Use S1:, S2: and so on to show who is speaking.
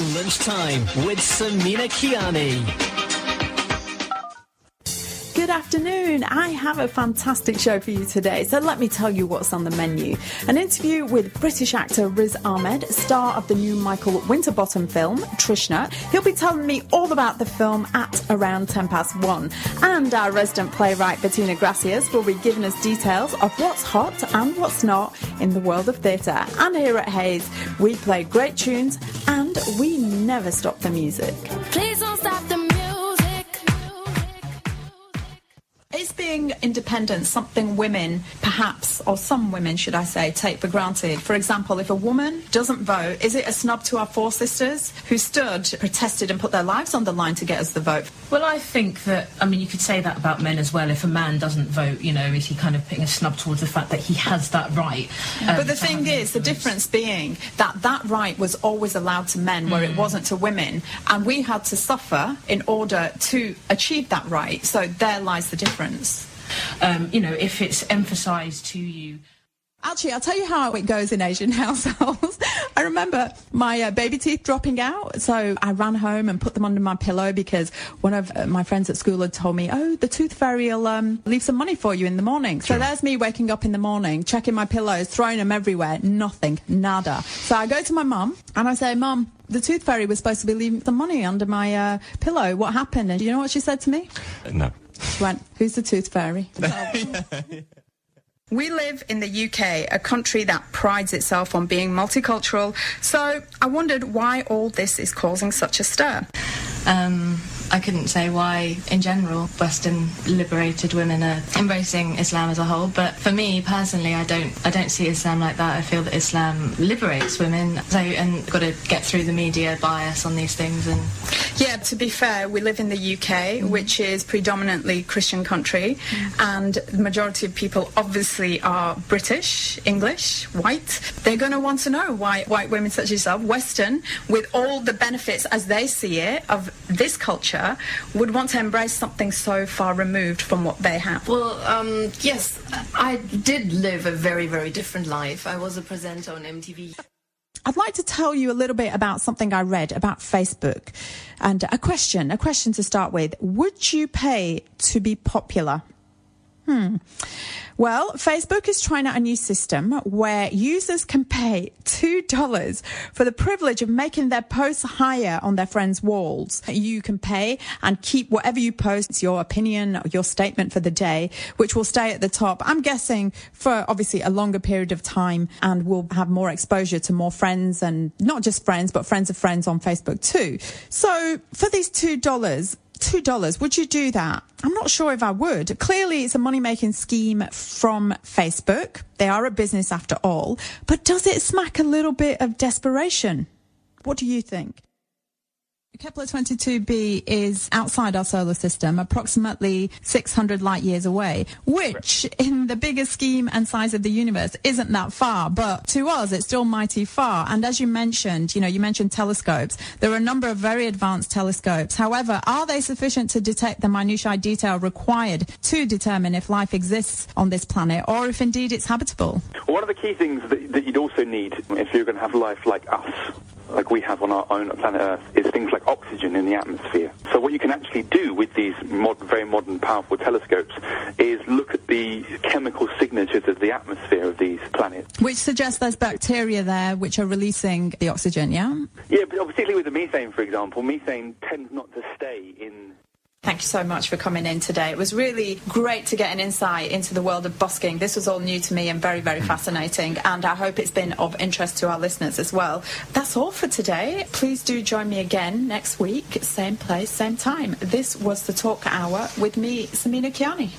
S1: Lunchtime with Samina Kiyani.
S2: Good afternoon. I have a fantastic show for you today, so let me tell you what's on the menu. An interview with British actor Riz Ahmed, star of the new Michael Winterbottom film, Trishna. He'll be telling me all about the film at around 1:10. And our resident playwright Bettina Gracias will be giving us details of what's hot and what's not in the world of theatre. And here at Hayes, we play great tunes and we never stop the music.
S3: Please don't stop the music.
S2: Is being independent something women, perhaps, or some women, should I say, take for granted? For example, if a woman doesn't vote, is it a snub to our four sisters who stood, protested and put their lives on the line to get us the vote?
S4: Well, I think that, you could say that about men as well. If a man doesn't vote, is he kind of putting a snub towards the fact that he has that right?
S2: But the thing is, the difference being that that right was always allowed to men, where it wasn't to women, and we had to suffer in order to achieve that right. So there lies the difference.
S4: If it's emphasised to you.
S2: Actually, I'll tell you how it goes in Asian households. I remember my baby teeth dropping out, so I ran home and put them under my pillow because one of my friends at school had told me, oh, the tooth fairy will leave some money for you in the morning. So there's me waking up in the morning, checking my pillows, throwing them everywhere, nothing, nada. So I go to my mum and I say, Mum, the tooth fairy was supposed to be leaving some money under my pillow. What happened? And you know what she said to me?
S5: No.
S2: She went, who's the tooth fairy? We live in the UK, a country that prides itself on being multicultural, so I wondered why all this is causing such a stir.
S6: I couldn't say why, in general, Western liberated women are embracing Islam as a whole, but for me, personally, I don't see Islam like that. I feel that Islam liberates women, and got to get through the media bias on these things. And
S2: yeah, to be fair, we live in the UK, which is predominantly Christian country, and the majority of people obviously are British, English, white. They're going to want to know why white women such as yourself, Western, with all the benefits as they see it of this culture, would want to embrace something so far removed from what they have.
S7: Well, yes, I did live a very, very different life. I was a presenter on MTV.
S2: I'd like to tell you a little bit about something I read about Facebook, and a question to start with. Would you pay to be popular? Well, Facebook is trying out a new system where users can pay $2 for the privilege of making their posts higher on their friends' walls. You can pay and keep whatever you post, it's your opinion, your statement for the day, which will stay at the top. I'm guessing for obviously a longer period of time, and we'll have more exposure to more friends, and not just friends, but friends of friends on Facebook too. So for these $2, would you do that? I'm not sure if I would. Clearly, it's a money-making scheme from Facebook. They are a business after all. But does it smack a little bit of desperation? What do you think? Kepler 22b is outside our solar system, approximately 600 light years away, which in the bigger scheme and size of the universe isn't that far, but to us it's still mighty far. And as you mentioned, you mentioned telescopes. There are a number of very advanced telescopes. However, are they sufficient to detect the minutiae detail required to determine if life exists on this planet, or if indeed it's habitable?
S8: One of the key things that you'd also need if you're going to have life like us, like we have on our own planet Earth, is things like oxygen in the atmosphere. So what you can actually do with these very modern, powerful telescopes is look at the chemical signatures of the atmosphere of these planets.
S2: Which suggests there's bacteria there which are releasing the oxygen, yeah?
S8: Yeah, but particularly with the methane, for example. Methane tends not to stay in...
S2: Thank you so much for coming in today. It was really great to get an insight into the world of busking. This was all new to me and very, very fascinating, and I hope it's been of interest to our listeners as well. That's all for today. Please do join me again next week, same place, same time. This was the Talk Hour with me, Samina Kiyani.